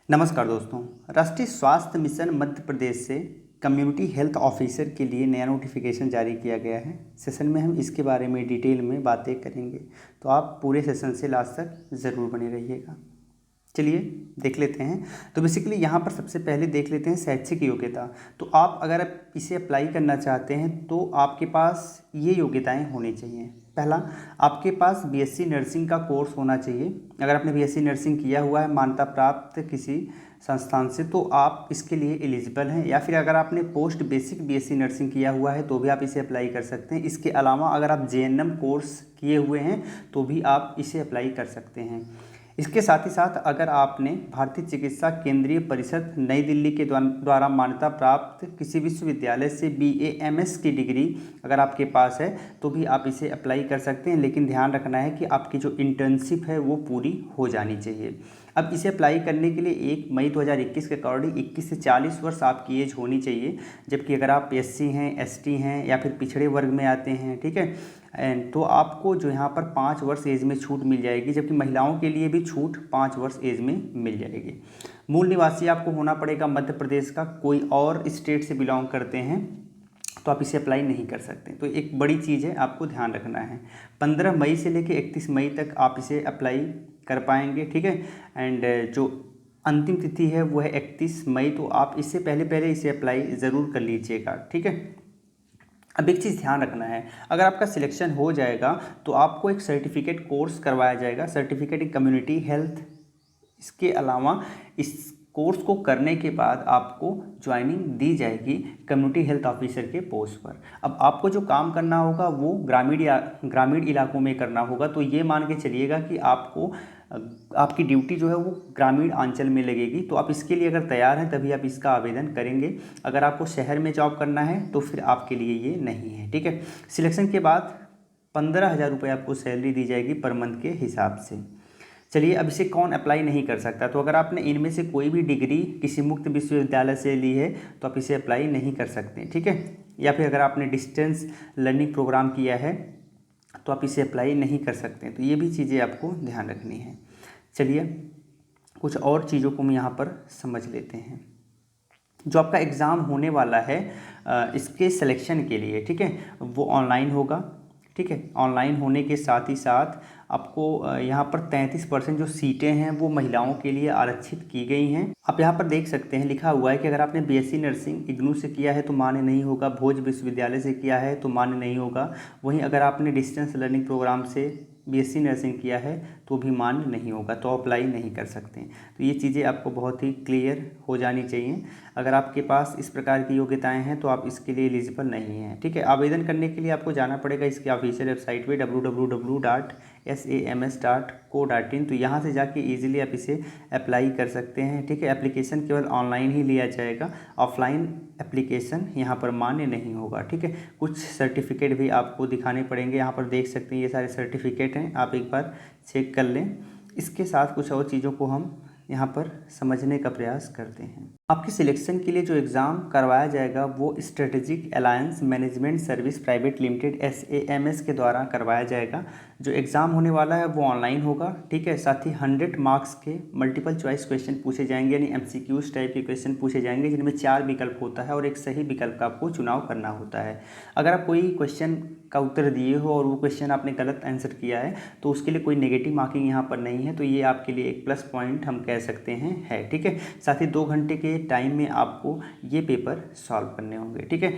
नमस्कार दोस्तों। राष्ट्रीय स्वास्थ्य मिशन मध्य प्रदेश से कम्युनिटी हेल्थ ऑफिसर के लिए नया नोटिफिकेशन जारी किया गया है। सेशन में हम इसके बारे में डिटेल में बातें करेंगे, तो आप पूरे सेशन से लास्ट तक ज़रूर बने रहिएगा। चलिए देख लेते हैं। तो बेसिकली यहाँ पर सबसे पहले देख लेते हैं शैक्षिक योग्यता। तो आप अगर इसे अप्लाई करना चाहते हैं तो आपके पास ये योग्यताएं होनी चाहिए। पहला, आपके पास बीएससी नर्सिंग का कोर्स होना चाहिए। अगर आपने बीएससी नर्सिंग किया हुआ है मान्यता प्राप्त किसी संस्थान से तो आप इसके लिए एलिजिबल हैं, या फिर अगर आपने पोस्ट बेसिक बीएससी नर्सिंग किया हुआ है तो भी आप इसे अप्लाई कर सकते हैं। इसके अलावा अगर आप जेएनएम कोर्स किए हुए हैं तो भी आप इसे अप्लाई कर सकते हैं। इसके साथ ही साथ अगर आपने भारतीय चिकित्सा केंद्रीय परिषद नई दिल्ली के द्वारा मान्यता प्राप्त किसी विश्वविद्यालय से बीएएमएस की डिग्री अगर आपके पास है तो भी आप इसे अप्लाई कर सकते हैं, लेकिन ध्यान रखना है कि आपकी जो इंटर्नशिप है वो पूरी हो जानी चाहिए। अब इसे अप्लाई करने के लिए 1 मई 2021 के अकॉर्डिंग 21 से 40 वर्ष आपकी एज होनी चाहिए, जबकि अगर आप एससी हैं, एसटी हैं या फिर पिछड़े वर्ग में आते हैं, ठीक है, तो आपको जो यहाँ पर 5 वर्ष एज में छूट मिल जाएगी, जबकि महिलाओं के लिए भी छूट 5 वर्ष एज में मिल जाएगी। मूल निवासी आपको होना पड़ेगा मध्य प्रदेश का। कोई और स्टेट से बिलोंग करते हैं तो आप इसे अप्लाई नहीं कर सकते। तो एक बड़ी चीज़ है, आपको ध्यान रखना है। 15 मई से लेकर 31 मई तक आप इसे अप्लाई कर पाएंगे, ठीक है। एंड जो अंतिम तिथि है वो है 31 मई, तो आप इससे पहले इसे अप्लाई ज़रूर कर लीजिएगा, ठीक है। अब एक चीज़ ध्यान रखना है, अगर आपका सिलेक्शन हो जाएगा तो आपको एक सर्टिफिकेट कोर्स करवाया जाएगा, सर्टिफिकेट इन कम्युनिटी हेल्थ। इसके अलावा इस कोर्स को करने के बाद आपको ज्वाइनिंग दी जाएगी कम्युनिटी हेल्थ ऑफिसर के पोस्ट पर। अब आपको जो काम करना होगा वो ग्रामीण इलाकों में करना होगा। तो ये मान के चलिएगा कि आपकी ड्यूटी जो है वो ग्रामीण अंचल में लगेगी। तो आप इसके लिए अगर तैयार हैं तभी आप इसका आवेदन करेंगे। अगर आपको शहर में जॉब करना है तो फिर आपके लिए ये नहीं है, ठीक है। सिलेक्शन के बाद 15,000 रुपये आपको सैलरी दी जाएगी पर मंथ के हिसाब से। चलिए, अब इसे कौन अप्लाई नहीं कर सकता? तो अगर आपने इनमें से कोई भी डिग्री किसी मुक्त विश्वविद्यालय से ली है तो आप इसे अप्लाई नहीं कर सकते, ठीक है। या फिर अगर आपने डिस्टेंस लर्निंग प्रोग्राम किया है तो आप इसे अप्लाई नहीं कर सकते। तो ये भी चीज़ें आपको ध्यान रखनी है। चलिए, कुछ और चीज़ों को हम यहाँ पर समझ लेते हैं। जो आपका एग्ज़ाम होने वाला है इसके सिलेक्शन के लिए, ठीक है, वो ऑनलाइन होगा, ठीक है। ऑनलाइन होने के साथ ही साथ आपको यहाँ पर 33% जो सीटें हैं वो महिलाओं के लिए आरक्षित की गई हैं। आप यहाँ पर देख सकते हैं लिखा हुआ है कि अगर आपने बीएससी नर्सिंग इग्नू से किया है तो मान्य नहीं होगा, भोज विश्वविद्यालय से किया है तो मान्य नहीं होगा। वहीं अगर आपने डिस्टेंस लर्निंग प्रोग्राम से बीएससी नर्सिंग किया है तो भी मान्य नहीं होगा, तो अप्लाई नहीं कर सकते। तो ये चीज़ें आपको बहुत ही क्लियर हो जानी चाहिए। अगर आपके पास इस प्रकार की योग्यताएं हैं तो आप इसके लिए एलिजिबल नहीं हैं, ठीक है। आवेदन करने के लिए आपको जाना पड़ेगा इसकी ऑफिशियल वेबसाइट पे www.sams.co.in। तो यहाँ से जाके इजीली आप इसे अप्लाई कर सकते हैं, ठीक है। एप्लीकेशन केवल ऑनलाइन ही लिया जाएगा, ऑफलाइन एप्लीकेशन यहाँ पर मान्य नहीं होगा, ठीक है। कुछ सर्टिफिकेट भी आपको दिखाने पड़ेंगे, यहाँ पर देख सकते हैं ये सारे सर्टिफिकेट हैं, आप एक बार चेक कर लें। इसके साथ कुछ और चीज़ों को हम यहाँ पर समझने का प्रयास करते हैं। आपके सिलेक्शन के लिए जो एग्ज़ाम करवाया जाएगा वो strategic alliance management service private limited SAMS के द्वारा करवाया जाएगा। जो एग्ज़ाम होने वाला है वो ऑनलाइन होगा, ठीक है। साथ ही 100 मार्क्स के मल्टीपल चॉइस क्वेश्चन पूछे जाएंगे, यानी MCQs टाइप के क्वेश्चन पूछे जाएंगे, जिनमें 4 विकल्प होता है और एक सही विकल्प का आपको चुनाव करना होता है। अगर आप कोई क्वेश्चन का उत्तर दिए हो और वो क्वेश्चन आपने गलत आंसर किया है तो उसके लिए कोई नेगेटिव मार्किंग यहाँ पर नहीं है, तो ये आपके लिए एक प्लस पॉइंट हम कह सकते हैं है, ठीक है। साथ ही 2 घंटे के टाइम में आपको ये पेपर सॉल्व करने होंगे, ठीक है।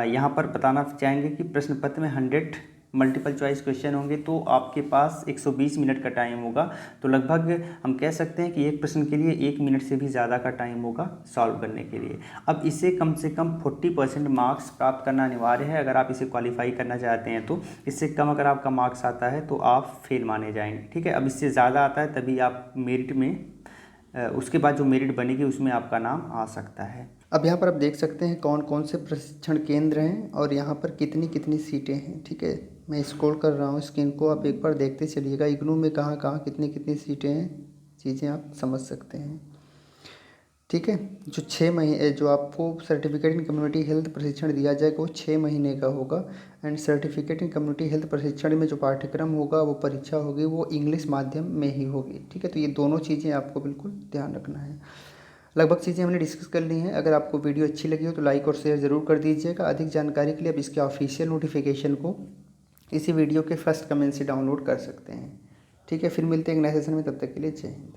यहाँ पर बताना चाहेंगे कि प्रश्न पत्र में 100 मल्टीपल चॉइस क्वेश्चन होंगे तो आपके पास 120 मिनट का टाइम होगा। तो लगभग हम कह सकते हैं कि एक प्रश्न के लिए 1 मिनट से भी ज़्यादा का टाइम होगा सॉल्व करने के लिए। अब इसे कम से कम 40% मार्क्स प्राप्त करना अनिवार्य है अगर आप इसे क्वालिफाई करना चाहते हैं। तो इससे कम अगर आपका मार्क्स आता है तो आप फेल माने जाएंगे, ठीक है। अब इससे ज़्यादा आता है तभी आप मेरिट में उसके बाद जो मेरिट बनेगी उसमें आपका नाम आ सकता है। अब यहाँ पर आप देख सकते हैं कौन कौन से प्रशिक्षण केंद्र हैं और यहाँ पर कितनी कितनी सीटें हैं, ठीक है। मैं स्क्रॉल कर रहा हूँ स्क्रीन को, आप एक बार देखते चलिएगा इग्नू में कहाँ कहाँ कितनी कितनी सीटें हैं, चीज़ें आप समझ सकते हैं, ठीक है। जो 6 महीने जो आपको सर्टिफिकेट इन कम्युनिटी हेल्थ प्रशिक्षण दिया जाएगा वो 6 महीने का होगा। And certificate in community health प्रशिक्षण में जो पाठ्यक्रम होगा वो परीक्षा होगी वो इंग्लिश माध्यम में ही होगी, ठीक है। तो ये दोनों चीज़ें आपको बिल्कुल ध्यान रखना है। लगभग चीज़ें हमने डिस्कस कर ली हैं। अगर आपको वीडियो अच्छी लगी हो तो लाइक और शेयर ज़रूर कर दीजिएगा। अधिक जानकारी के लिए आप इसके ऑफिशियल नोटिफिकेशन को इसी वीडियो के फर्स्ट कमेंट से डाउनलोड कर सकते हैं। ठीक है, फिर मिलते हैं एक नए सेशन में, तब तक के लिए जय हिंद।